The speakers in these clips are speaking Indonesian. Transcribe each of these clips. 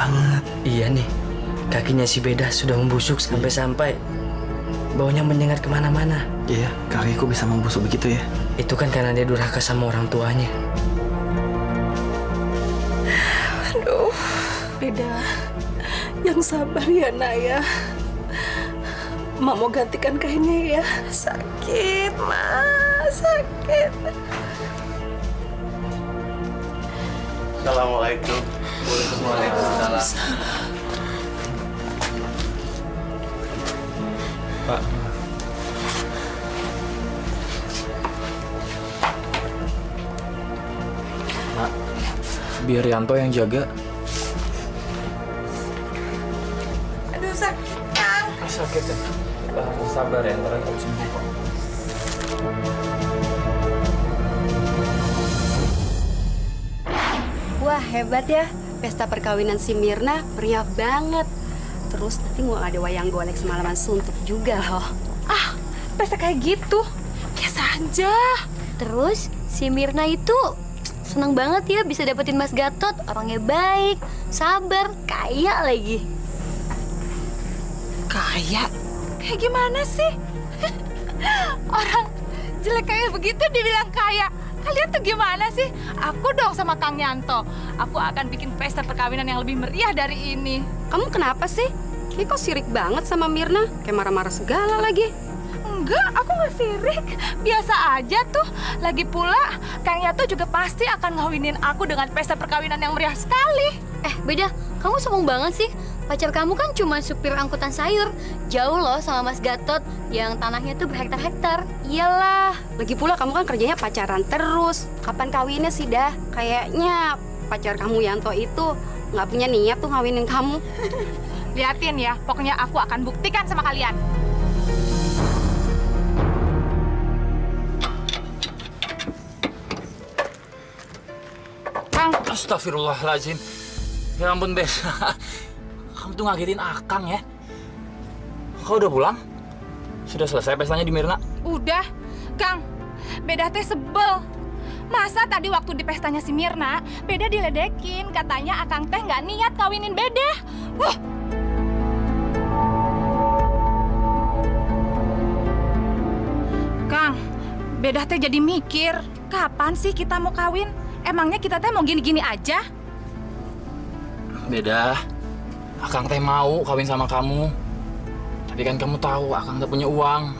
banget. Iya nih, kakinya si Beda sudah membusuk sampai-sampai baunya menyengat kemana-mana. Iya, kakiku bisa membusuk begitu ya. Itu kan karena dia durhaka sama orang tuanya. Aduh, Beda. Yang sabar ya, nak ya. Mak mau gantikan kainnya ya. Sakit, Mak. Sakit. Assalamualaikum. Waalaikumsalam. Pak. Mak, biar Yanto yang jaga. Aduh, sakit, Kang. Sakit ya? Sabar ya, ntar aku sembuh kok. Wah, hebat ya. Pesta perkawinan si Mirna meriah banget. Terus nanti mau ada wayang golek semalaman suntuk juga loh. Ah, pesta kayak gitu. Biasa aja. Terus si Mirna itu senang banget ya bisa dapetin Mas Gatot. Orangnya baik, sabar, kaya lagi. Kaya? Kayak gimana sih? Orang jelek kayak begitu dibilang kaya. Kalian tuh gimana sih? Aku dong sama Kang Yanto. Aku akan bikin pesta perkawinan yang lebih meriah dari ini. Kamu kenapa sih? Kayak kok sirik banget sama Mirna. Kayak marah-marah segala lagi. Enggak, aku nggak sirik. Biasa aja tuh. Lagi pula, Kang Yanto juga pasti akan ngawinin aku dengan pesta perkawinan yang meriah sekali. Beda, kamu sombong banget sih. Pacar kamu kan cuma supir angkutan sayur. Jauh loh sama Mas Gatot yang tanahnya tuh berhektar-hektar. Iyalah. Lagi pula kamu kan kerjanya pacaran terus. Kapan kawinnya sih dah? Kayaknya pacar kamu Yanto itu nggak punya niat tuh ngawinin kamu. Liatin ya, pokoknya aku akan buktikan sama kalian. Kang, Astagfirullahaladzim. Ya ampun, Bes. Kamu tuh ngagetin Akang ya. Kau udah pulang? Sudah selesai pestanya di Mirna? udah. Kang, Beda teh sebel. Masa tadi waktu di pestanya si Mirna, Beda diledekin. Katanya Akang teh nggak niat kawinin Beda. Wah. Kang, Beda teh jadi mikir, kapan sih kita mau kawin? Emangnya kita teh mau gini-gini aja? Beda. Akang teh mau kawin sama kamu. Tapi kan kamu tahu Akang tak punya uang.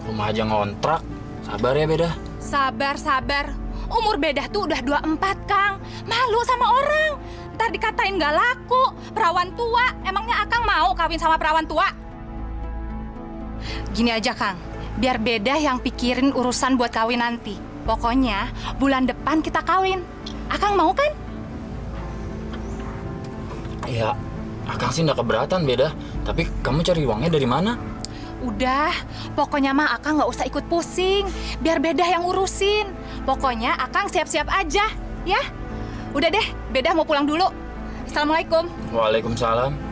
Rumah aja ngontrak. Sabar ya, Beda. Sabar. Umur Beda tuh udah 24, Kang. Malu sama orang. Ntar dikatain nggak laku. Perawan tua. Emangnya Akang mau kawin sama perawan tua? Gini aja, Kang. Biar Beda yang pikirin urusan buat kawin nanti. Pokoknya bulan depan kita kawin. Akang mau kan? Ya, Akang sih nggak keberatan, Beda. Tapi kamu cari uangnya dari mana? Udah, pokoknya mah Akang nggak usah ikut pusing. Biar Beda yang urusin. Pokoknya Akang siap-siap aja, ya. Udah deh, Beda mau pulang dulu. Assalamualaikum. Waalaikumsalam.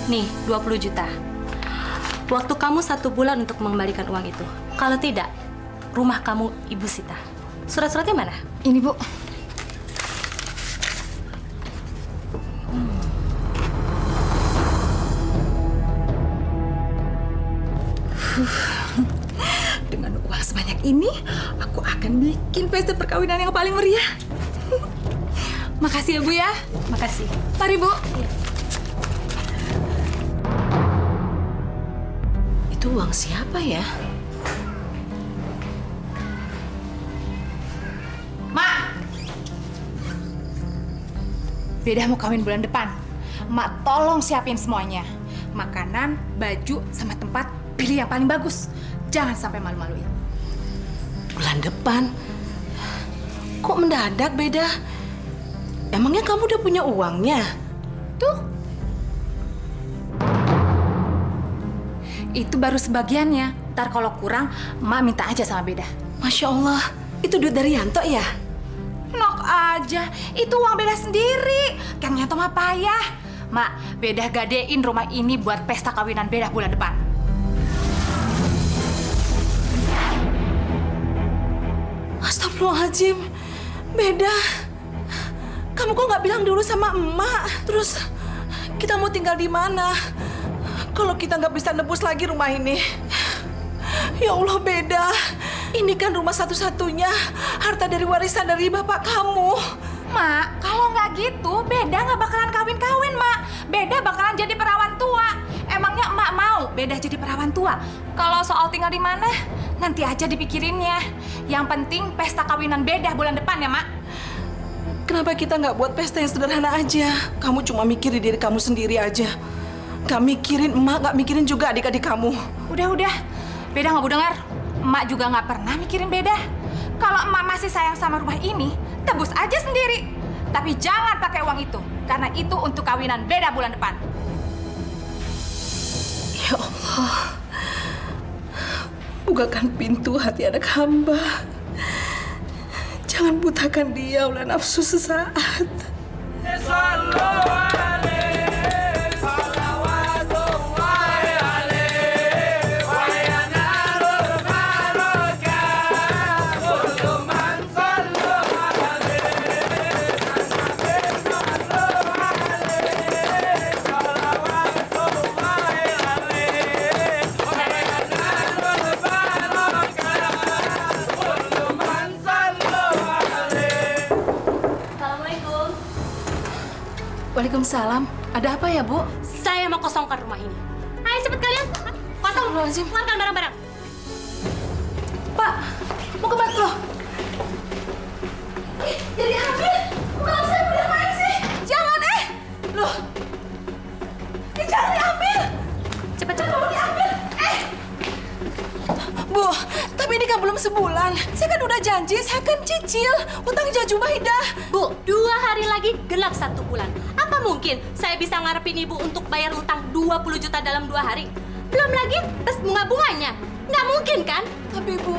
Nih, 20 juta. Waktu kamu 1 bulan untuk mengembalikan uang itu. Kalau tidak, rumah kamu Ibu sita. Surat-suratnya mana? Ini, Bu. Dengan uang sebanyak ini, aku akan bikin pesta perkawinan yang paling meriah. Makasih ya, Bu ya. Makasih. Mari, Bu. Itu uang siapa ya? Mak! Beda mau kawin bulan depan. Mak tolong siapin semuanya. Makanan, baju, sama tempat. Pilih yang paling bagus. Jangan sampai malu-maluin. Bulan depan? Kok mendadak Beda? Emangnya kamu udah punya uangnya? Tuh. Itu baru sebagiannya. Ntar kalau kurang, Mak minta aja sama Beda. Masya Allah, itu duit dari Yanto ya? Nok aja, itu uang Beda sendiri. Kang Yanto mah payah. Mak, Beda gadein rumah ini buat pesta kawinan Beda bulan depan. Astagfirullahaladzim, Beda. Kamu kok nggak bilang dulu sama emak? Terus kita mau tinggal di mana? Kalau kita nggak bisa nebus lagi rumah ini. Ya Allah, Beda. Ini kan rumah satu-satunya harta dari warisan dari bapak kamu. Mak, kalau nggak gitu, Beda nggak bakalan kawin-kawin, Mak. Beda bakalan jadi perawan tua. Emangnya Emak mau Beda jadi perawan tua? Kalau soal tinggal di mana, nanti aja dipikirinnya. Yang penting pesta kawinan Beda bulan depan ya, Mak. Kenapa kita nggak buat pesta yang sederhana aja? Kamu cuma mikirin diri kamu sendiri aja. Nggak mikirin emak, nggak mikirin juga adik-adik kamu. Udah. Beda nggak mau dengar. Emak juga nggak pernah mikirin Beda. Kalau Emak masih sayang sama rumah ini, tebus aja sendiri. Tapi jangan pakai uang itu, karena itu untuk kawinan Beda bulan depan. Ya Allah, bukakan pintu hati anak hamba. Jangan butakan dia oleh nafsu sesaat. Assalamualaikum. Waalaikumsalam. Ada apa ya, Bu? Saya mau kosongkan rumah ini. Ayo cepet kalian. Kosong. Astagfirullahaladzim. Keluarkan barang-barang. Pak, mau ke loh. Jadi ambil. Mau saya udah main sih. Jangan, Loh. Jangan diambil. Cepet-cepet. Mau diambil. Bu, tapi ini kan belum sebulan. Saya kan udah janji, saya akan cicil utang Jaju Mahidah. Bu, 2 hari lagi genap 1 bulan. Apa mungkin saya bisa ngarepin ibu untuk bayar utang 20 juta dalam 2 hari? Belum lagi tes bunga-bunganya. Nggak mungkin kan? Tapi Bu,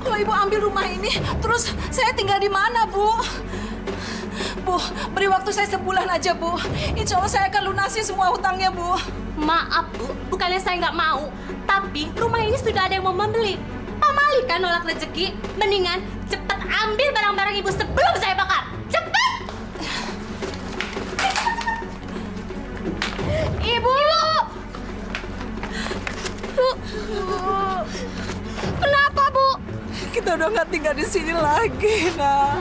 kalau Ibu ambil rumah ini, terus saya tinggal di mana, Bu? Bu, beri waktu saya sebulan aja, Bu. Insya Allah saya akan lunasi semua hutangnya, Bu. Maaf, Bu. Bukannya saya nggak mau. Tapi rumah ini sudah ada yang mau membeli. Pamali kan nolak rezeki. Mendingan cepat ambil barang-barang ibu sebelum saya bakar. Cepat! Ibu! Bu! Kenapa, Bu? Kita udah nggak tinggal di sini lagi, Nak.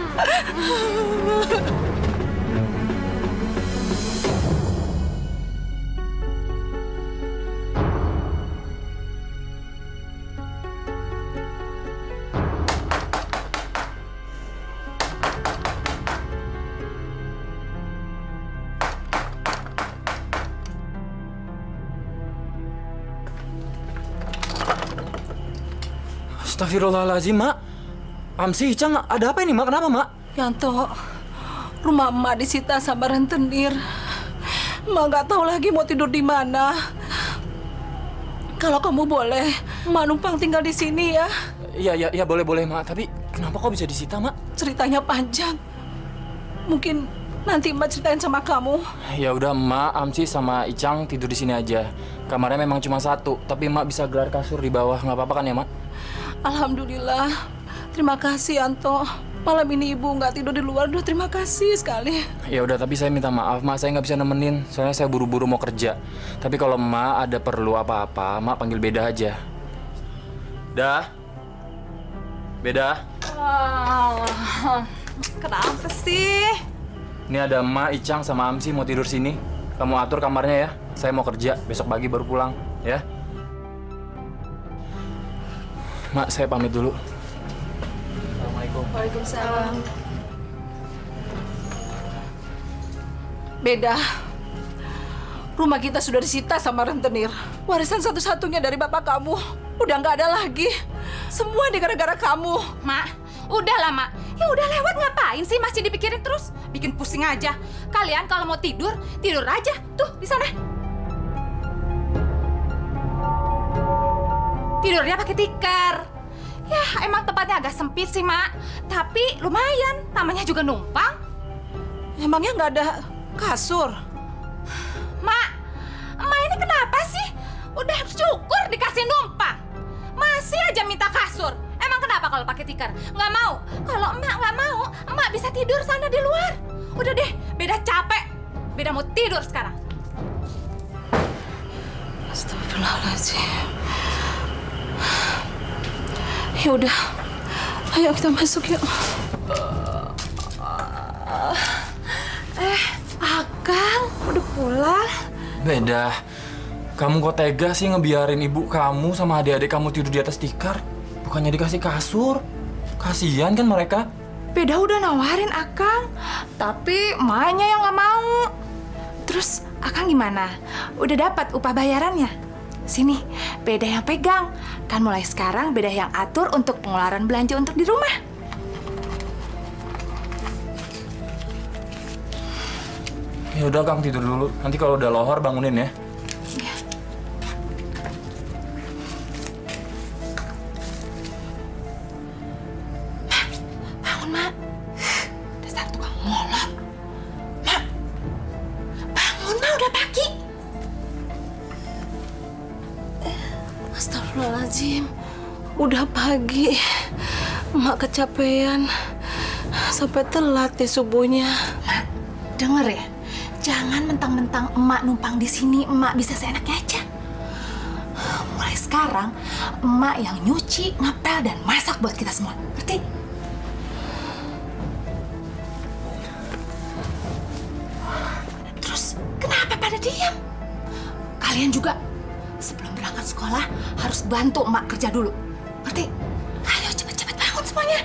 Astagfirullahaladzim, Mak. Amsi, Icang, ada apa ini, Mak? Kenapa, Mak? Yanto, rumah emak disita sama rentenir. Emak nggak tahu lagi mau tidur di mana. Kalau kamu boleh, emak numpang tinggal di sini ya. Iya, boleh, Mak. Tapi kenapa kok bisa disita, Mak? Ceritanya panjang. Mungkin Nanti Emak ceritain sama kamu. Ya udah, Emak, Amsi sama Icang tidur di sini aja. Kamarnya memang cuma satu, tapi Emak bisa gelar kasur di bawah, nggak apa-apa kan ya, Mak? Alhamdulillah. Terima kasih, Anto. Malam ini Ibu nggak tidur di luar. Duh, terima kasih sekali. Ya udah, tapi saya minta maaf, Mak, saya nggak bisa nemenin. Soalnya saya buru-buru mau kerja. Tapi kalau Emak ada perlu apa-apa, Emak panggil Beda aja. Dah. Beda. Kenapa sih? Ini ada Emak, Icang, sama Amsi mau tidur sini. Kamu atur kamarnya ya. Saya mau kerja, besok pagi baru pulang, ya. Mak, saya pamit dulu. Assalamualaikum. Waalaikumsalam. Beda. Rumah kita sudah disita sama rentenir. Warisan satu-satunya dari bapak kamu udah nggak ada lagi. Semua ini gara-gara kamu. Mak, udahlah, Mak. Ya udah lewat, ngapain sih masih dipikirin terus? Bikin pusing aja. Kalian kalau mau tidur, tidur aja. Tuh, di sana. Tidurnya pakai tikar. Ya, emang tempatnya agak sempit sih, Mak. Tapi lumayan, namanya juga numpang. Emangnya nggak ada kasur? Mak, Emak ini kenapa sih? Udah syukur dikasih numpang. Masih aja minta kasur. Emang kenapa kalau pakai tikar? Nggak mau. Kalau Emak nggak mau, Emak bisa tidur sana di luar. Udah deh, Beda capek. Beda mau tidur sekarang. Astagfirullahaladzim. Ya udah, ayo kita masuk yuk. Akang, udah pulang? Beda. Kamu kok tega sih ngebiarin ibu kamu sama adik-adik kamu tidur di atas tikar? Bukannya dikasih kasur? Kasihan kan mereka? Beda udah nawarin Akang, tapi emaknya yang nggak mau. Terus Akang gimana? Udah dapat upah bayarannya? Sini, Beda yang pegang. Kan mulai sekarang Beda yang atur untuk pengeluaran belanja untuk di rumah. Ya udah, Kang tidur dulu. Nanti kalau udah lohor bangunin ya. Bangun, Mak. Dasar tukang molor. Mak, bangun, Mak. Udah pagi. Astagfirullahaladzim. Udah pagi. Emak kecapean. Sampai telat deh subuhnya. Mak, denger ya. Jangan mentang-mentang emak numpang di sini, emak bisa seenaknya aja. Mulai sekarang, emak yang nyuci, ngepel, dan masak buat kita semua. Ngerti? Terus, kenapa pada diam? Kalian juga, sebelum berangkat sekolah, harus bantu emak kerja dulu. Ngerti? Ayo cepet-cepet bangun semuanya.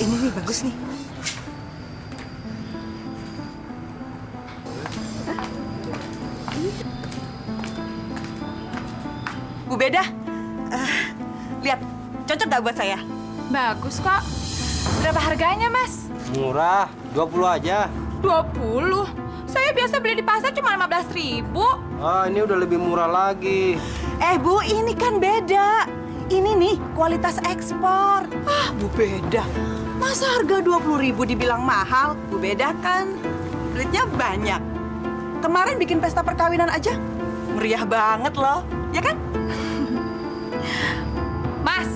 Ini nih bagus nih. Bu Beda, lihat, cocok gak buat saya? Bagus kok. Berapa harganya, Mas? Murah, 20 aja. 20? Saya biasa beli di pasar cuma 15.000. Ah, ini udah lebih murah lagi. Bu, ini kan beda. Ini nih, kualitas ekspor. Bu Beda, masa harga 20.000 dibilang mahal? Bu Beda kan duitnya banyak. Kemarin bikin pesta perkawinan aja, meriah banget loh, ya kan? Mas,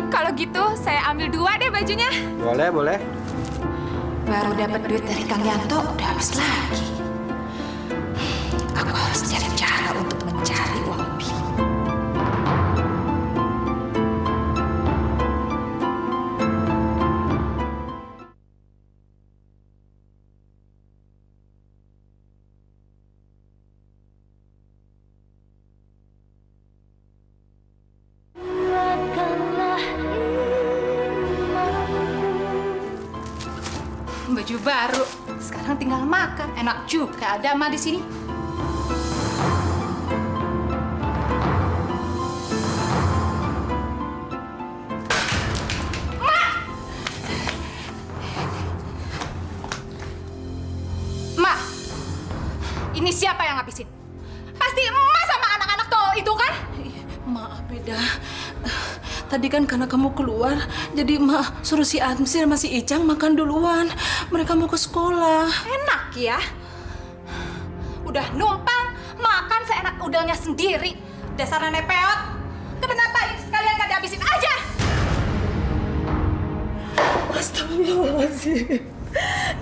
kalau gitu saya ambil 2 deh bajunya. Boleh, boleh. Baru dapat duit dari Kang Yanto, udah habis lagi. Aku harus cari cara untuk mencari uang lebih. Baju baru, sekarang tinggal makan. Enak juga ada emak di sini. Mak, ini siapa yang ngabisin? Pasti emak sama anak-anak tol itu kan? Maaf Beda. Tadi kan karena kamu keluar, jadi Mak suruh si Amsi sama si Icang makan duluan. Mereka mau ke sekolah. Enak ya. Udah numpang, makan seenak udangnya sendiri. Dasar nenek peot. Kenapa ini sekalian gak dihabisin aja? Astagfirullahaladzim.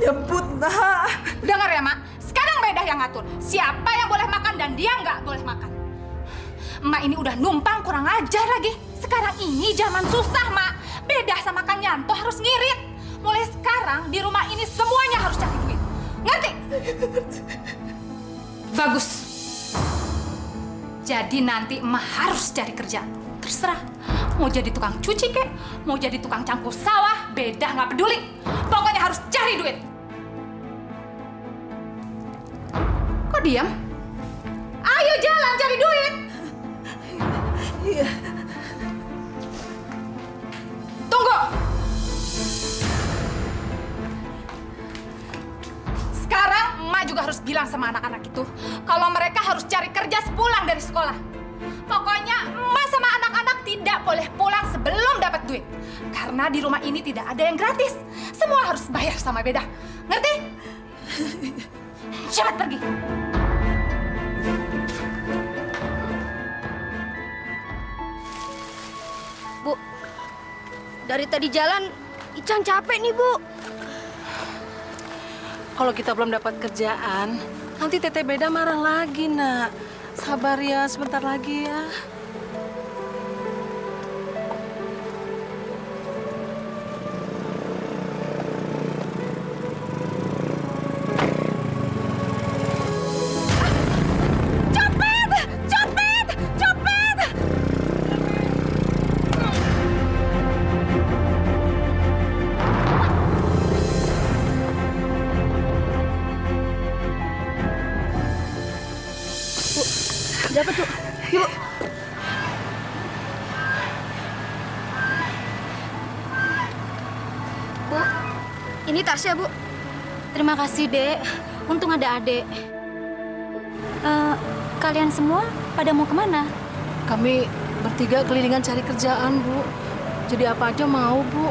Nyebut nak. Dengar ya, Mak. Sekarang Beda yang ngatur. Siapa yang boleh makan dan dia nggak boleh makan. Mak ini udah numpang kurang ajar lagi. Sekarang ini zaman susah, Mak. Beda sama Kang Yanto harus ngirit. Mulai sekarang di rumah ini semuanya harus cari duit. Ngerti? Bagus. Jadi nanti emak harus cari kerja. Terserah. Mau jadi tukang cuci kek, mau jadi tukang cangkul sawah, Beda nggak peduli. Pokoknya harus cari duit. Kok diam? Ayo jalan cari duit. Iya. Tunggu. Sekarang emak juga harus bilang sama anak-anak itu kalau mereka harus cari kerja sepulang dari sekolah. Pokoknya emak sama anak-anak tidak boleh pulang sebelum dapat duit. Karena di rumah ini tidak ada yang gratis. Semua harus bayar sama Beda. Ngerti? Cepat pergi. Bu, dari tadi jalan, Icang capek nih, Bu. Kalau kita belum dapat kerjaan, nanti Teteh Beda marah lagi, Nak. Sabar ya, sebentar lagi ya. Dapat, Bu. Yuk. Bu, ini tasnya, Bu. Terima kasih, Dek. Untung ada Adek. Kalian semua pada mau kemana? Kami bertiga kelilingan cari kerjaan, Bu. Jadi apa aja mau, Bu.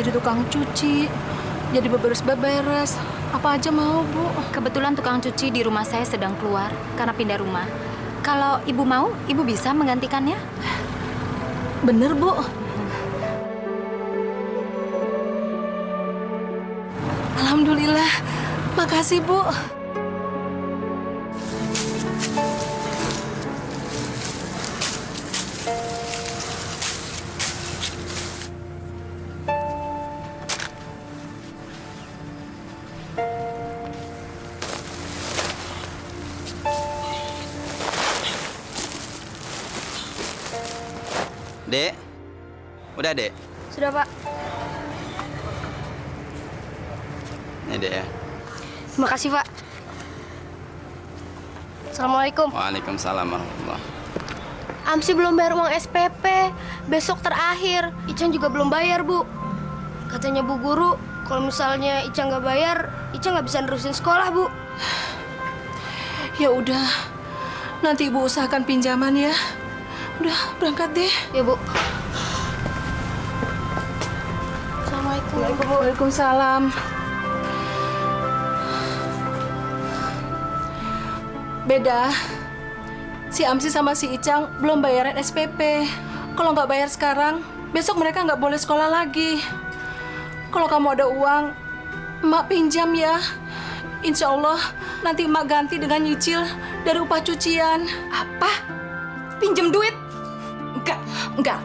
Jadi tukang cuci, jadi beberes-beberes. Apa aja mau, Bu. Kebetulan tukang cuci di rumah saya sedang keluar karena pindah rumah. Kalau Ibu mau, Ibu bisa menggantikannya. Bener, Bu. Alhamdulillah. Makasih, Bu. Dek, udah Dek. Sudah, Pak. Nih Dek ya. Terima kasih, Pak. Assalamualaikum. Waalaikumsalam warahmatullahi. Amsi belum bayar uang SPP. Besok terakhir. Icang juga belum bayar, Bu. Katanya Bu Guru, kalau misalnya Icang nggak bayar, Icang nggak bisa nerusin sekolah, Bu. Ya udah. Nanti Ibu usahakan pinjaman ya. Udah, berangkat deh. Ya, Bu. Assalamualaikum. Waalaikumsalam. Beda. Si Amsi sama si Icang belum bayaran SPP. Kalau nggak bayar sekarang, besok mereka nggak boleh sekolah lagi. Kalau kamu ada uang, Emak pinjam ya. Insya Allah nanti Emak ganti dengan nyicil dari upah cucian. Apa? Pinjem duit? Enggak.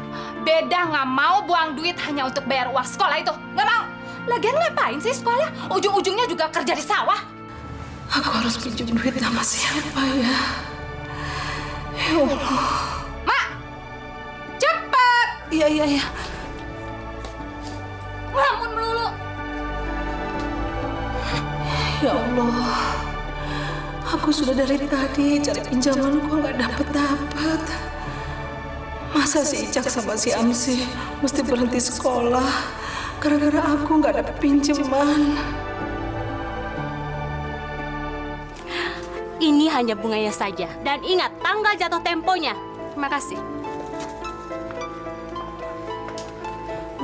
Beda nggak mau buang duit hanya untuk bayar uang sekolah itu. Nggak mau. Lagian ngapain sih sekolah? Ujung-ujungnya juga kerja di sawah. Aku harus pinjam duit sama siapa ya? Ya Allah. Mak! Cepet! Iya. Ngelamun melulu. Ya Allah. Aku sudah dari tadi cari pinjaman kok nggak dapet. Masa si Icak sama si Amsi mesti berhenti sekolah gara-gara aku nggak dapet pinjaman. Ini hanya bunganya saja. Dan ingat, tanggal jatuh temponya. Terima kasih.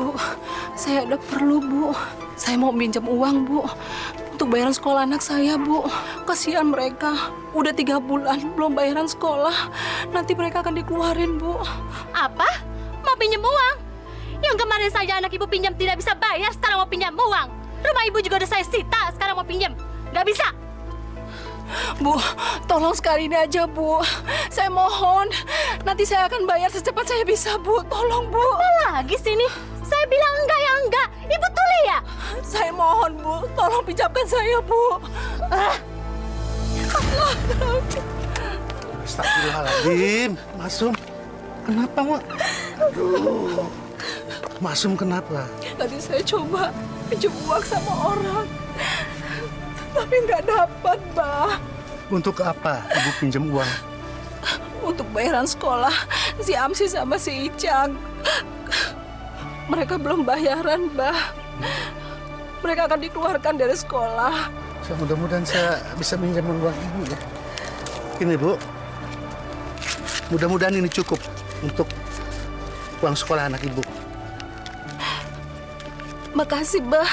Bu, saya ada perlu, Bu. Saya mau pinjam uang, Bu. Untuk bayaran sekolah anak saya, Bu. Kasihan mereka. Udah 3 bulan belum bayaran sekolah. Nanti mereka akan dikeluarin, Bu. Apa? Mau pinjam uang? Yang kemarin saja anak ibu pinjam tidak bisa bayar, sekarang mau pinjam uang. Rumah ibu juga udah saya sita, sekarang mau pinjam. Nggak bisa. Bu, tolong sekali ini aja, Bu. Saya mohon. Nanti saya akan bayar secepat saya bisa, Bu. Tolong, Bu. Apa lagi sini? Saya bilang enggak ya enggak. Ibu tuli ya? Saya mohon, Bu. Tolong pinjamkan saya, Bu. Astagfirullahaladzim, Masum. Kenapa, Mak? Aduh. Masum kenapa? Tadi saya coba pinjam uang sama orang. Tapi nggak dapat, Bah. Untuk apa Ibu pinjam uang? Untuk bayaran sekolah si Amsi sama si Icang. Mereka belum bayaran, Bah. Mereka akan dikeluarkan dari sekolah. Mudah-mudahan saya bisa minjam uang Ibu ya. Ini, Bu. Mudah-mudahan ini cukup untuk uang sekolah anak Ibu. Makasih, Bah.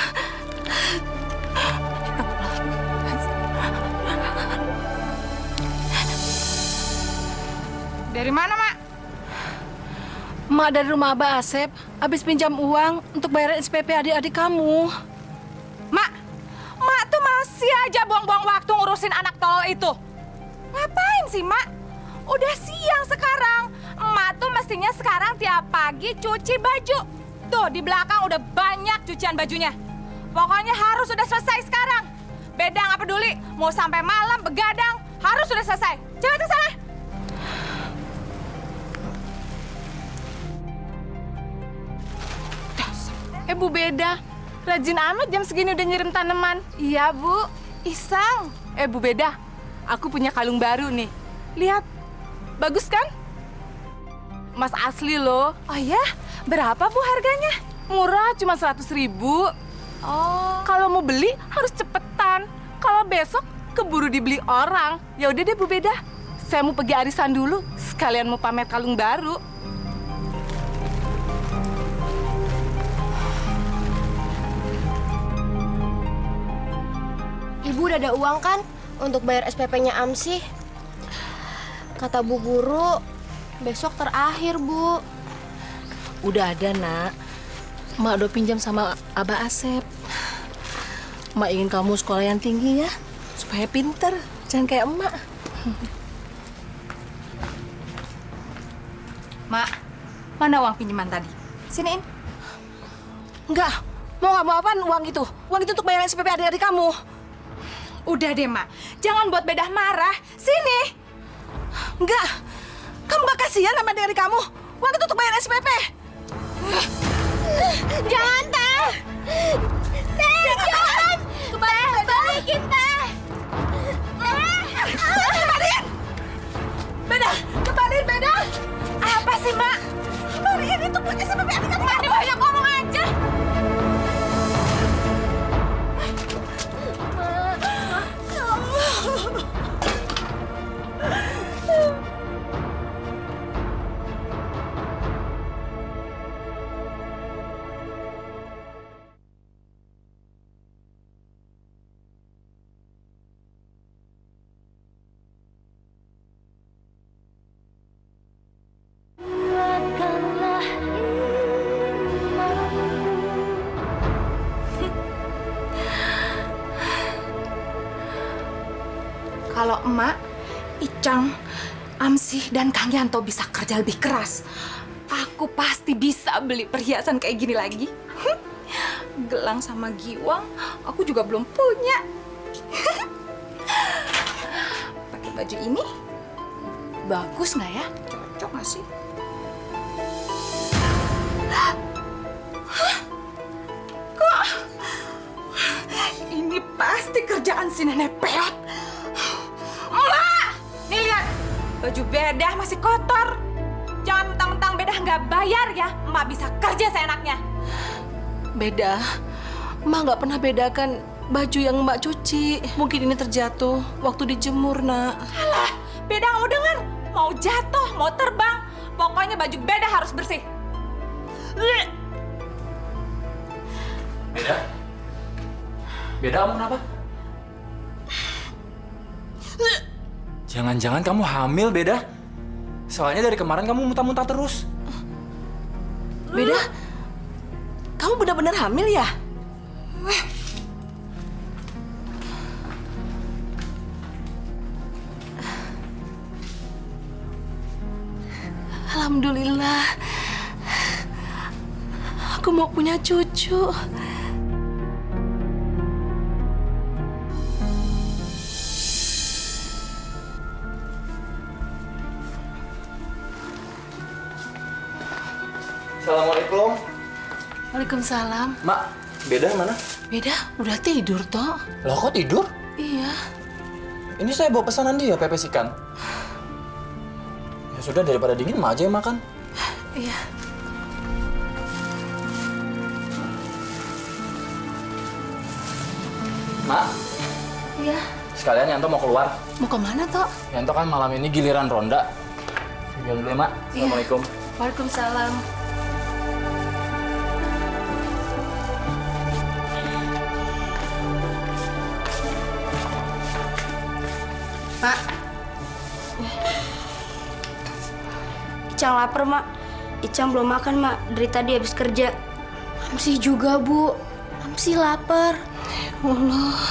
Dari mana, Mak? Mak dari rumah Abah Asep, habis pinjam uang untuk bayar SPP adik-adik kamu. Mak tuh masih aja buang-buang waktu ngurusin anak tolol itu. Ngapain sih, Mak? Udah siang sekarang. Emak tuh mestinya sekarang tiap pagi cuci baju. Tuh, di belakang udah banyak cucian bajunya. Pokoknya harus udah selesai sekarang. Beda nggak peduli, mau sampai malam begadang, harus udah selesai. Cepat ke sana. Bu Beda, rajin amat jam segini udah nyirim tanaman. Iya, Bu. Iseng. Bu Beda, aku punya kalung baru nih. Lihat, bagus kan? Mas asli loh. Oh ya? Berapa, Bu, harganya? Murah, cuma 100.000. Oh. Kalau mau beli harus cepetan. Kalau besok keburu dibeli orang. Ya udah deh, Bu Beda. Saya mau pergi arisan dulu, sekalian mau pamer kalung baru. Ibu udah ada uang kan untuk bayar SPP-nya Amsi? Kata Bu Guru, besok terakhir, Bu. Udah ada, Nak. Mak udah pinjam sama Abah Asep. Mak ingin kamu sekolah yang tinggi ya, supaya pinter, jangan kayak emak. Mak, mana uang pinjaman tadi? Siniin. Enggak, mau apaan uang itu? Uang itu untuk bayar SPP adik-adik kamu. Udah deh, Mak. Jangan buat Bedah marah. Sini. Enggak, kamu gak kasihan sama adik-adik kamu? Uang itu untuk bayar SPP. Jangan, Teh! Teh, jangan! Balikin, Teh! Kembaliin! Beda, kembaliin, Beda! Apa sih, Mak? Kembaliin itu punya SPP adik kamu. Ini banyak ngomong aja. Kalau emak, Icang, Amsih, dan Kang Yanto bisa kerja lebih keras, aku pasti bisa beli perhiasan kayak gini lagi. Gelang sama giwang, aku juga belum punya. Pakai baju ini, bagus nggak ya? Cocok nggak sih? Kok ini pasti kerjaan si nenek peot. Emak! Nih lihat, baju Bedah masih kotor. Jangan mentang-mentang Bedah nggak bayar ya, Emak bisa kerja seenaknya. Beda, Emak nggak pernah bedakan baju yang Emak cuci. Mungkin ini terjatuh waktu dijemur, Nak. Alah, Bedah nggak mau denger. Mau jatuh, mau terbang, pokoknya baju Bedah harus bersih. Beda? Beda kamu kenapa? Jangan-jangan kamu hamil, Beda? Soalnya dari kemarin kamu muntah-muntah terus. Beda, kamu benar-benar hamil ya? Alhamdulillah, aku mau punya cucu. Assalamualaikum. Waalaikumsalam. Mak, Beda mana? Beda, udah tidur toh? Loh kok tidur? Iya. Ini saya bawa pesanan dia, pepes ikan. Ya sudah, daripada dingin, Mak aja yang makan. Iya. Mak, Iya. sekalian Yanto mau keluar. Mau kemana toh? Yanto kan malam ini giliran ronda. Jalan dulu ya, Mak. Assalamualaikum. Waalaikumsalam. Mak. Icang lapar, Mak. Icang belum makan, Mak. Dari tadi habis kerja. Amsi juga, Bu. Amsi lapar. Allah.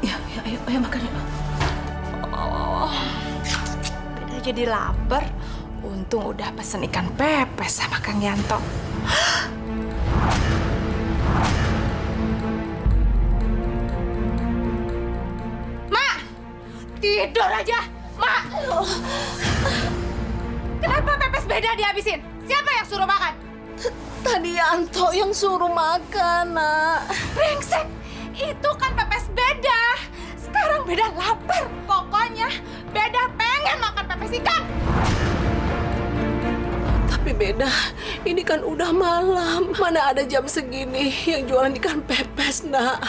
Ya, ayo makan yuk. Beda jadi lapar. Untung udah pesen ikan pepes sama Kang Yanto. Mak, tidur aja, Mak. Kenapa pepes Beda dihabisin? Siapa yang suruh makan? Tadi Yanto yang suruh makan, Nak. Brengsek, itu kan pepes Beda. Sekarang Beda lapar. Pokoknya Beda pengen makan pepes ikan. Tapi Beda, ini kan udah malam. Mana ada jam segini yang jualan ikan pepes, Nak.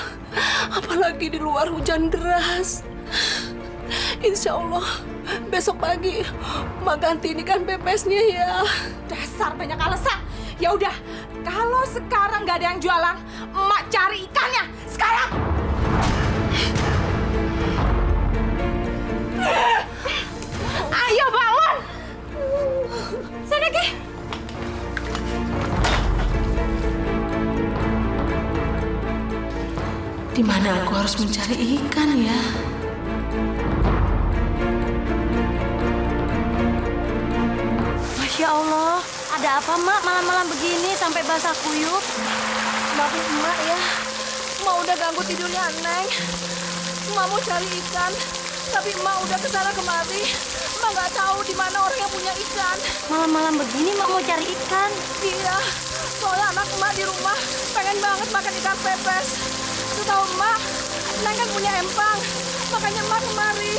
Apalagi di luar hujan deras. Insya Allah, besok pagi Mak gantiin ikan pepesnya ya. Dasar banyak alasan. Ya udah, kalau sekarang nggak ada yang jualan, Emak cari ikannya sekarang. Ayo bangun. Sana Ki. Di mana aku harus mencari ikan ya? Masya Allah, ada apa Mak malam-malam begini sampai basah kuyup? Maafin Emak ya. Emak udah ganggu tidurnya Neng. Emak mau cari ikan, tapi Emak udah kesana kemari. Emak nggak tahu di mana orang yang punya ikan. Malam-malam begini Mak mau cari ikan. Iya, soalnya anak Emak di rumah pengen banget makan ikan pepes. Setahu Emak, Neng kan punya empang, makanya Emak kemari.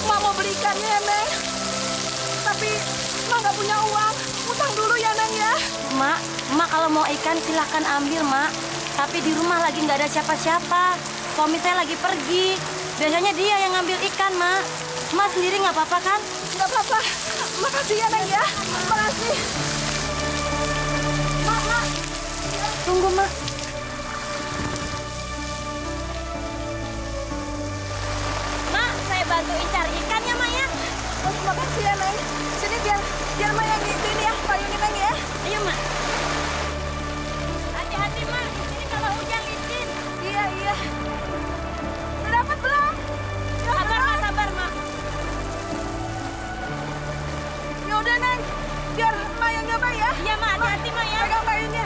Emak mau beli ikannya ya Neng. Tapi Emak nggak punya uang, utang dulu ya Neng ya. Mak kalau mau ikan silahkan ambil Mak. Tapi di rumah lagi nggak ada siapa-siapa. Suami saya lagi pergi. Biasanya dia yang ngambil ikan Mak. Mak sendiri nggak apa-apa kan? Nggak apa-apa. Makasih ya Neng ya. Makasih. Mak. Tunggu Mak. Mak, saya bantuin cari ikan ya Mak ya. Oh, makasih ya Neng. Sini biar Emak yang gituin ya, payungin Neng ya. Ayo Mak. Hati-hati Mak, ini kalau hujan licin. Iya. Udah dapat belum? Sabar Mak, sabar Mak. Ya udah Neng, biar Emak yang nyoba ya. Iya Mak, hati-hati Mak ya. Pegang payungnya.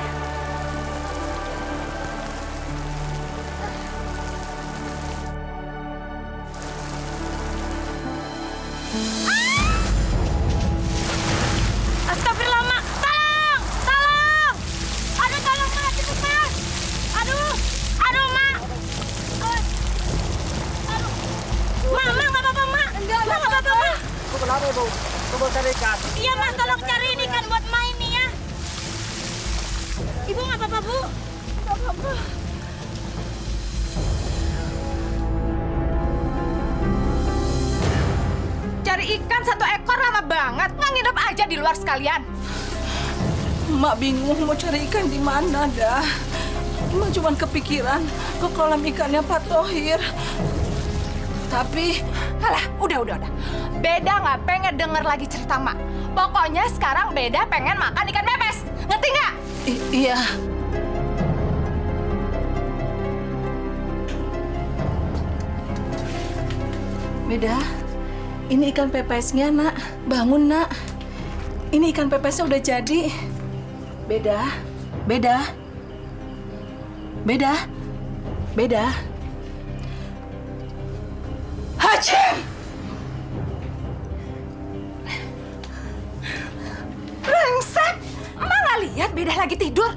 Astagfirullah Mak, tolong! Aduh tolong Mak, cepet Mak. Aduh Mak. Aduh. Mak nggak apa-apa Mak. Nggak apa-apa Mak. Ibu kenapa Ibu? Coba cari ikan. Iya Mak, tolong cariin ikan buat main nih ya. Ibu nggak apa-apa Bu? Nggak apa-apa. Cari ikan 1 ekor lama banget. Nggak nginep aja di luar sekalian. Emak bingung mau cari ikan di mana dah. Emak cuma kepikiran ke kolam ikannya Pak Tohir. Tapi, Alah, udah. Beda nggak pengen denger lagi cerita Mak. Pokoknya sekarang Beda pengen makan ikan pepes. Ngerti nggak? Iya. Beda, ini ikan pepesnya, Nak. Bangun, Nak. Ini ikan pepesnya udah jadi. Beda. Hacim! Brengsek! Emak nggak lihat Beda lagi tidur?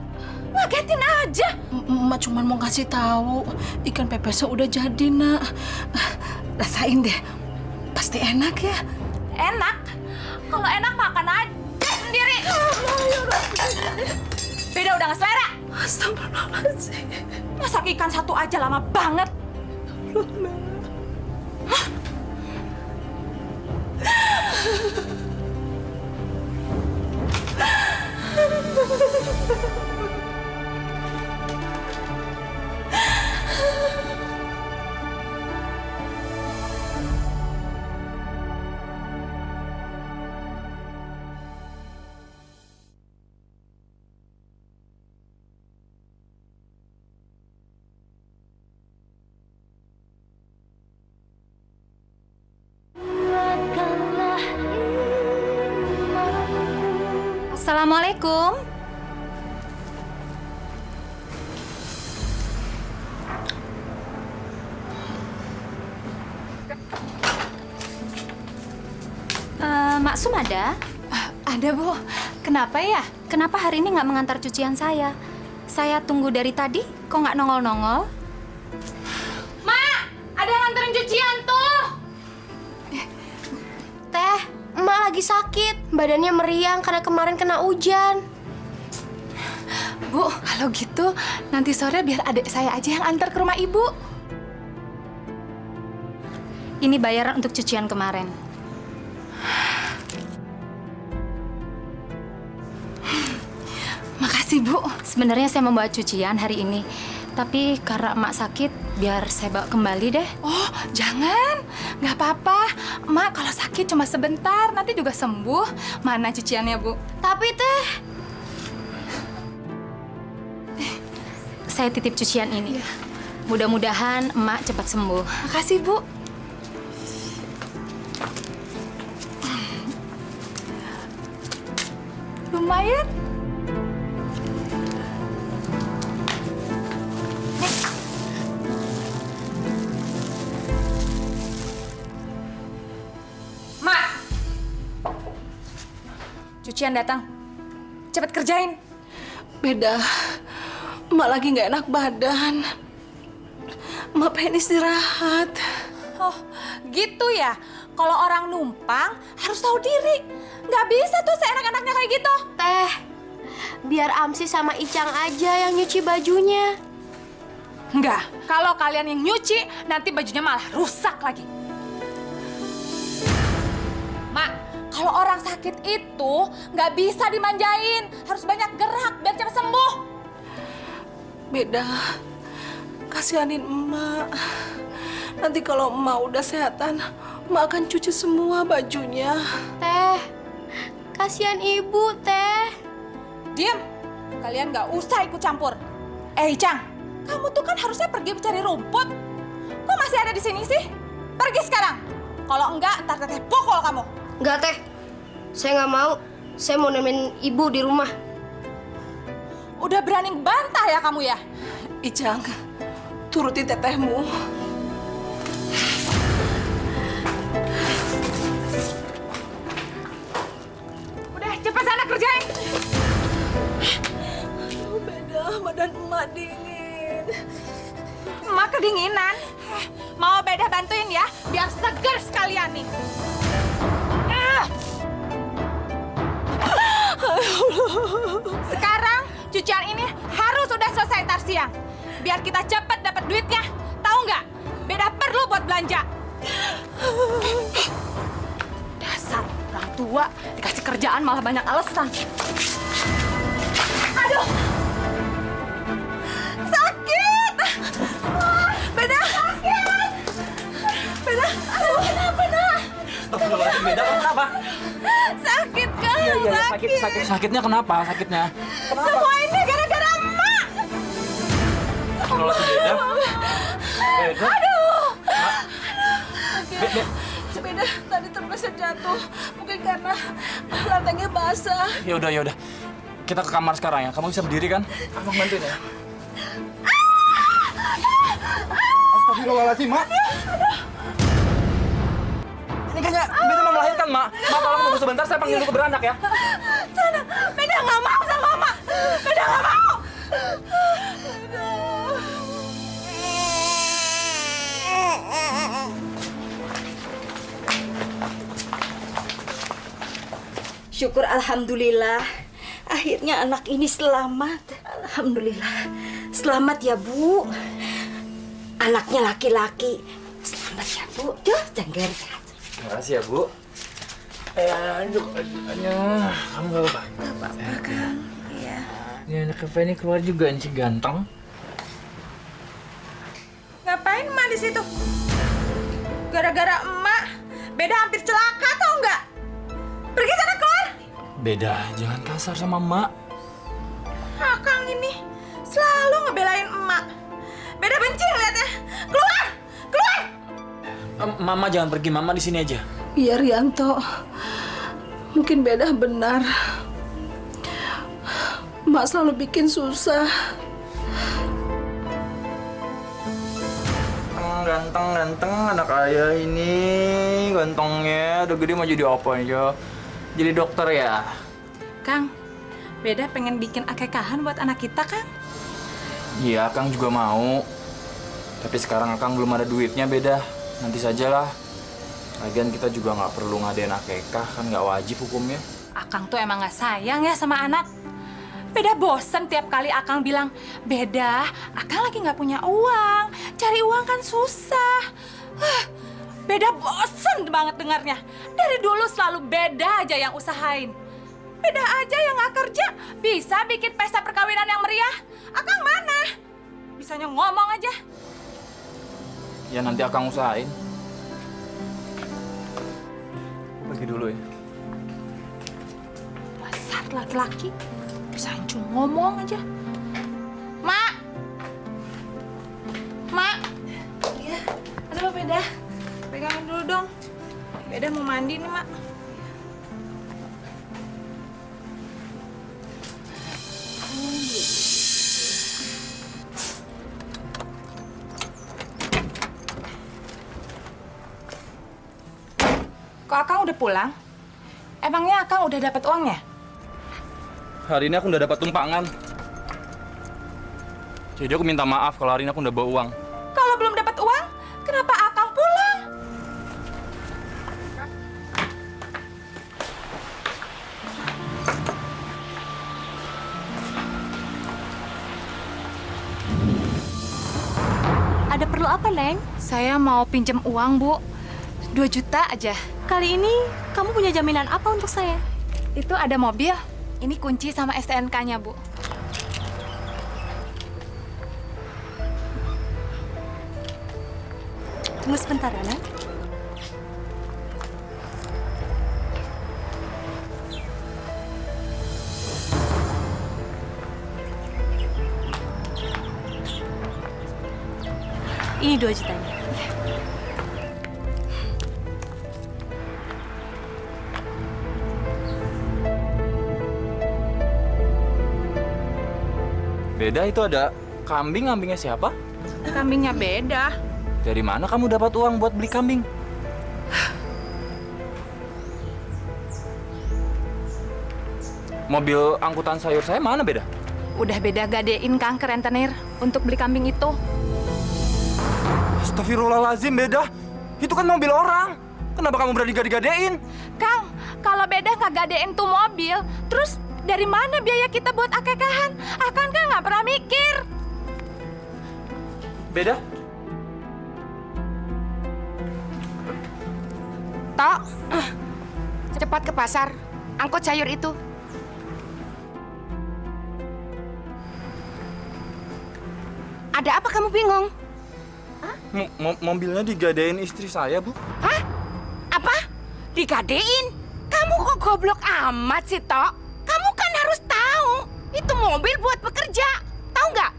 Ngagetin aja. Emak cuma mau kasih tahu ikan pepesnya udah jadi, Nak. Rasain deh. Pasti enak ya. Enak? Kalau enak makan aja sendiri. Beda udah nggak selera. Astagfirullahaladzim. Masak ikan satu aja lama banget. Assalamualaikum. Maksum ada? Ada, Bu. Kenapa ya? Kenapa hari ini nggak mengantar cucian saya? Saya tunggu dari tadi, kok nggak nongol-nongol? Mak, ada yang nganterin cucian tuh. Teh, emak lagi sakit. Badannya meriang karena kemarin kena hujan. Bu, kalau gitu nanti sore biar adik saya aja yang antar ke rumah Ibu. Ini bayaran untuk cucian kemarin. Makasih, Bu. Sebenarnya saya membawa cucian hari ini, tapi karena emak sakit, biar saya bawa kembali deh. Oh, jangan. Nggak apa-apa. Mak kalau sakit cuma sebentar, nanti juga sembuh. Mana cuciannya, Bu? Tapi Teh, Saya titip cucian ini. Mudah-mudahan emak cepat sembuh. Makasih, Bu. Lumayan. Mak! Cucian datang. Cepat kerjain. Beda. Emak lagi nggak enak badan. Emak pengen istirahat. Oh, gitu ya? Kalau orang numpang harus tahu diri. Nggak bisa tuh seenak-enaknya kayak gitu. Teh, biar Amsi sama Icang aja yang nyuci bajunya. Enggak, kalau kalian yang nyuci, nanti bajunya malah rusak lagi. Mak, kalau orang sakit itu nggak bisa dimanjain. Harus banyak gerak biar cepat sembuh. Beda. Kasihanin emak. Nanti kalau emak udah sehatan, emak akan cuci semua bajunya. Teh, kasihan ibu, Teh. Diam, kalian nggak usah ikut campur. Icang, kamu tuh kan harusnya pergi mencari rumput. Kok masih ada di sini sih? Pergi sekarang. Kalau enggak, ntar Teteh pukul kamu. Enggak, Teh. Saya nggak mau. Saya mau nemenin ibu di rumah. Udah berani bantah ya kamu ya? Icang, turuti tetehmu. Udah, cepet sana kerjain. Aduh, Beda, badan emak dingin. Emak kedinginan. Mau Beda bantuin ya, biar seger sekalian nih. Sekarang cucian ini harus udah selesai ntar siang. Biar kita cepat dapat duitnya. Tahu nggak? Beda perlu buat belanja. Dasar orang tua dikasih kerjaan malah banyak alasan. Aduh. Sakit. Beda. Sakit. Beda. Aduh, kenapa, Nak? Astagfirullahaladzim, Beda, kamu kenapa? Sakit, Kang. Iya, sakit. Sakitnya kenapa? Sakitnya? Semua ini gara-gara emak. Astagfirullahaladzim, Beda. Beda. Aduh. Beda. Beda tadi terpleset jatuh. Mungkin karena lantainya basah. Ya udah. Kita ke kamar sekarang ya. Kamu bisa berdiri kan? Abang bantuin ya. Astagfirullahaladzim, Mak. Ini kayaknya Beda mau melahirkan, Mak. Mak, tolong tunggu sebentar, saya panggil dulu ke beranak ya. Sana, Beda nggak mau sama Mama. Beda nggak mau. Syukur alhamdulillah. Akhirnya anak ini selamat. Alhamdulillah. Selamat ya, Bu. Anaknya laki-laki. Selamat ya, Bu. Duh, jengger. Terima kasih ya, Bu. Aduh, kamu gak apa-apa? Gak apa-apa, Kang. Iya. Ini anak Feni keluar juga nih, si ganteng. Ngapain emak di situ? Gara-gara emak, Beda hampir celaka tau nggak? Pergi sana keluar. Beda, jangan kasar sama emak. Akang ini selalu ngebelain emak. Beda benci ngeliatnya. Keluar, keluar. Mama jangan pergi, Mama di sini aja. Iya, Rianto. Mungkin Beda benar. Mak selalu bikin susah. Ganteng anak ayah ini. Gantengnya udah gede mau jadi apa aja? Jadi dokter ya? Kang, Beda pengen bikin akekahan buat anak kita, Kang. Iya, Kang juga mau. Tapi sekarang Kang belum ada duitnya, Beda. Nanti sajalah. Lagian kita juga nggak perlu ngadain akekah, kan nggak wajib hukumnya. Akang tuh emang nggak sayang ya sama anak. Beda bosen tiap kali Akang bilang, Beda, Akang lagi nggak punya uang. Cari uang kan susah. Beda bosen banget dengarnya. Dari dulu selalu Beda aja yang usahain. Beda aja yang nggak kerja, bisa bikin pesta perkawinan yang meriah. Akang mana? Bisanya ngomong aja. Ya nanti Akang usahain. Pergi dulu ya. Dasar laki-laki. Bisanya cuma ngomong aja. Mak! Mak! Iya. Ada apa, Beda? Pegangin dulu dong. Beda mau mandi nih, Mak. Kok Akang udah pulang? Emangnya Akang udah dapat uangnya? Hari ini aku udah dapat tumpangan. Jadi aku minta maaf kalau hari ini aku udah bawa uang. Kalau belum dapat uang, kenapa Akang pulang? Ada perlu apa, Neng? Saya mau pinjam uang, Bu. 2 juta aja. Kali ini kamu punya jaminan apa untuk saya? Itu ada mobil. Ini kunci sama STNK-nya, Bu. Tunggu sebentar ya, Neng. Ini 2 jutanya. Beda itu ada kambingnya siapa? Kambingnya Beda. Dari mana kamu dapat uang buat beli kambing? Mobil angkutan sayur saya mana, Beda? Udah Beda gadein, Kang, ke rentenir untuk beli kambing itu. Astagfirullahaladzim, Beda. Itu kan mobil orang. Kenapa kamu berani gade-gadein? Kang, kalau Beda nggak gadein tuh mobil, terus dari mana biaya kita buat akekahan? Akang kan nggak pernah mikir. Beda? Tok, cepat ke pasar, angkut sayur itu. Ada apa kamu bingung? Mobilnya digadein istri saya, Bu. Hah? Apa? Digadein? Kamu kok goblok amat sih, Tok? Kamu kan harus tahu, itu mobil buat bekerja. Tahu nggak?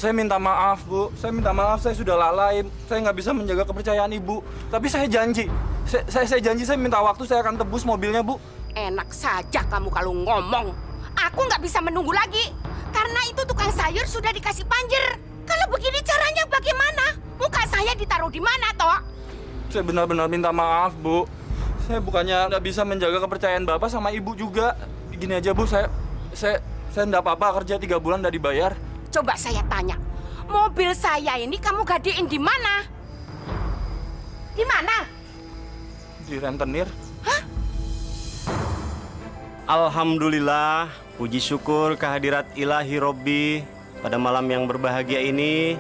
Saya minta maaf, Bu. Saya minta maaf, saya sudah lalai. Saya nggak bisa menjaga kepercayaan Ibu. Tapi saya janji. Saya janji saya minta waktu, saya akan tebus mobilnya, Bu. Enak saja kamu kalau ngomong. Aku nggak bisa menunggu lagi. Karena itu tukang sayur sudah dikasih panjer. Kalau begini caranya bagaimana? Muka saya ditaruh di mana, Tok? Saya benar-benar minta maaf, Bu. Saya bukannya nggak bisa menjaga kepercayaan Bapak sama Ibu juga. Gini aja, Bu. Saya nggak apa-apa kerja 3 bulan nggak dibayar. Coba saya tanya, mobil saya ini kamu gadein di mana? Di mana? Di rentenir. Alhamdulillah, puji syukur kehadirat ilahi Robbi. Pada malam yang berbahagia ini,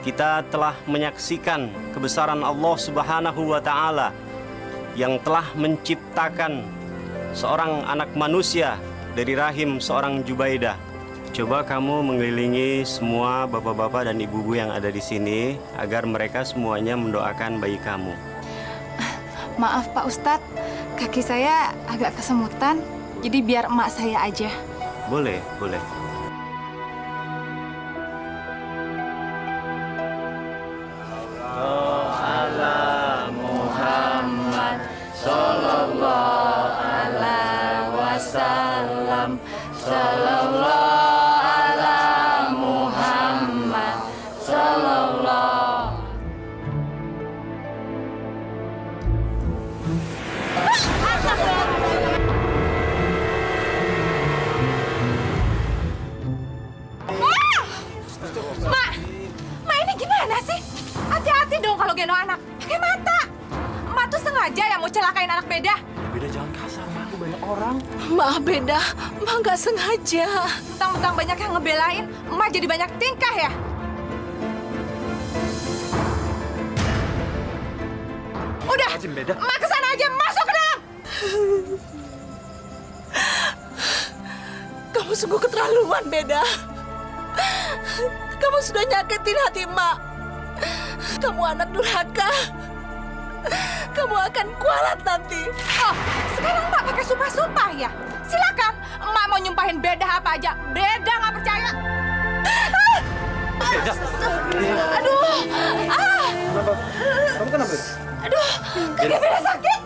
kita telah menyaksikan kebesaran Allah Subhanahu wa Ta'ala yang telah menciptakan seorang anak manusia dari rahim seorang Jubaidah. Coba kamu mengelilingi semua bapak-bapak dan ibu-ibu yang ada di sini agar mereka semuanya mendoakan bayi kamu. Maaf Pak Ustadz, kaki saya agak kesemutan, jadi biar emak saya aja. Boleh, boleh. Mak ini gimana sih? Hati-hati dong kalau gendong anak. Pakai mata. Emak tuh sengaja ya mau celakain anak Beda. Beda jangan kasar, Ma. Aku banyak orang. Maaf Beda, Ma nggak sengaja. Mentang-mentang banyak yang ngebelain, emak jadi banyak tingkah ya? Udah, Beda. emak kesana aja, masuk ke dalam. Kamu sungguh keterlaluan, Beda. Kamu sudah nyakitin hati Mak. Kamu anak durhaka. Kamu akan kualat nanti. Oh, sekarang emak pakai sumpah-sumpah ya? Silakan, emak mau nyumpahin Beda apa aja. Beda nggak percaya. Beda. Aduh, Kamu kenapa? aduh, kaki Beda sakit.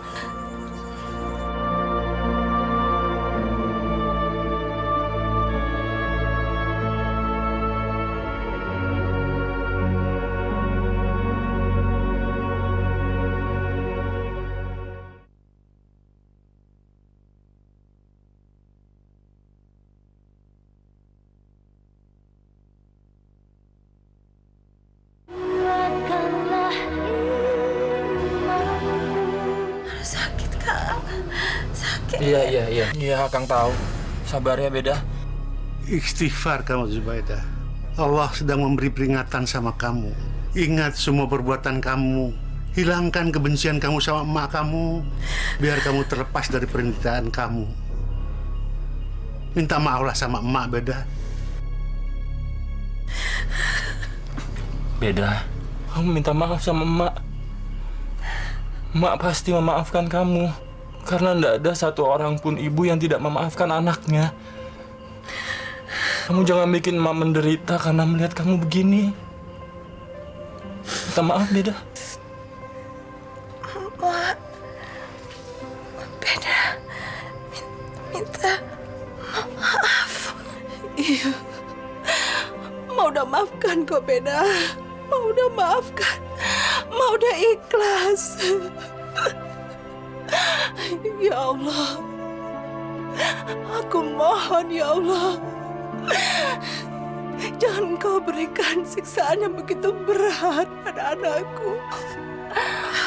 Sakit, Kang. Sakit. Iya, Kang tahu. Sabar ya, Beda. Istighfar kamu Zubaidah. Allah sedang memberi peringatan sama kamu. Ingat semua perbuatan kamu. Hilangkan kebencian kamu sama emak kamu. Biar kamu terlepas dari penderitaan kamu. Minta maaflah sama emak, Beda. Beda, kamu minta maaf sama emak. Emak pasti memaafkan kamu. Karena tidak ada satu orang pun ibu yang tidak memaafkan anaknya. Kamu jangan bikin emak menderita karena melihat kamu begini. Minta maaf, Beda. Mak, Beda minta maaf. Iya, mau udah maafkan kok, Beda. Mau udah maafkan. Mau udah ikhlas. Ya Allah, aku mohon ya Allah, jangan Kau berikan siksaan yang begitu berat pada anakku.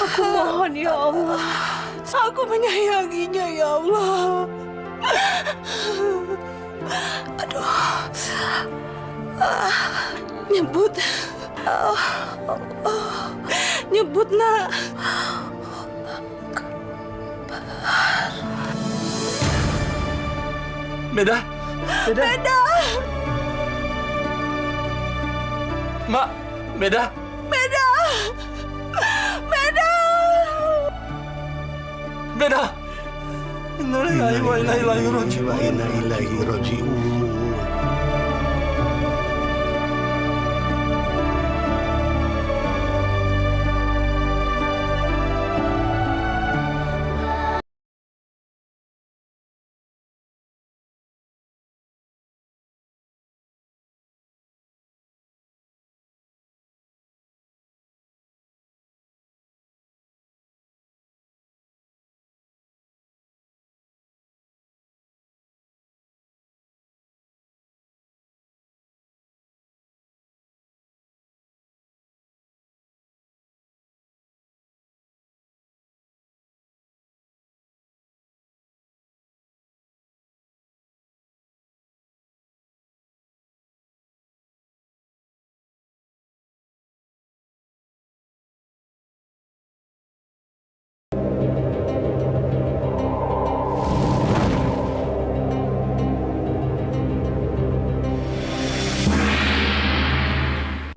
Aku mohon ya Allah, aku menyayanginya ya Allah. Aduh, nyebut, nyebut nak. Beda. Beda. Mak, Beda. Beda! Beda! Beda. Inna lillahi wa inna ilaihi raji'un.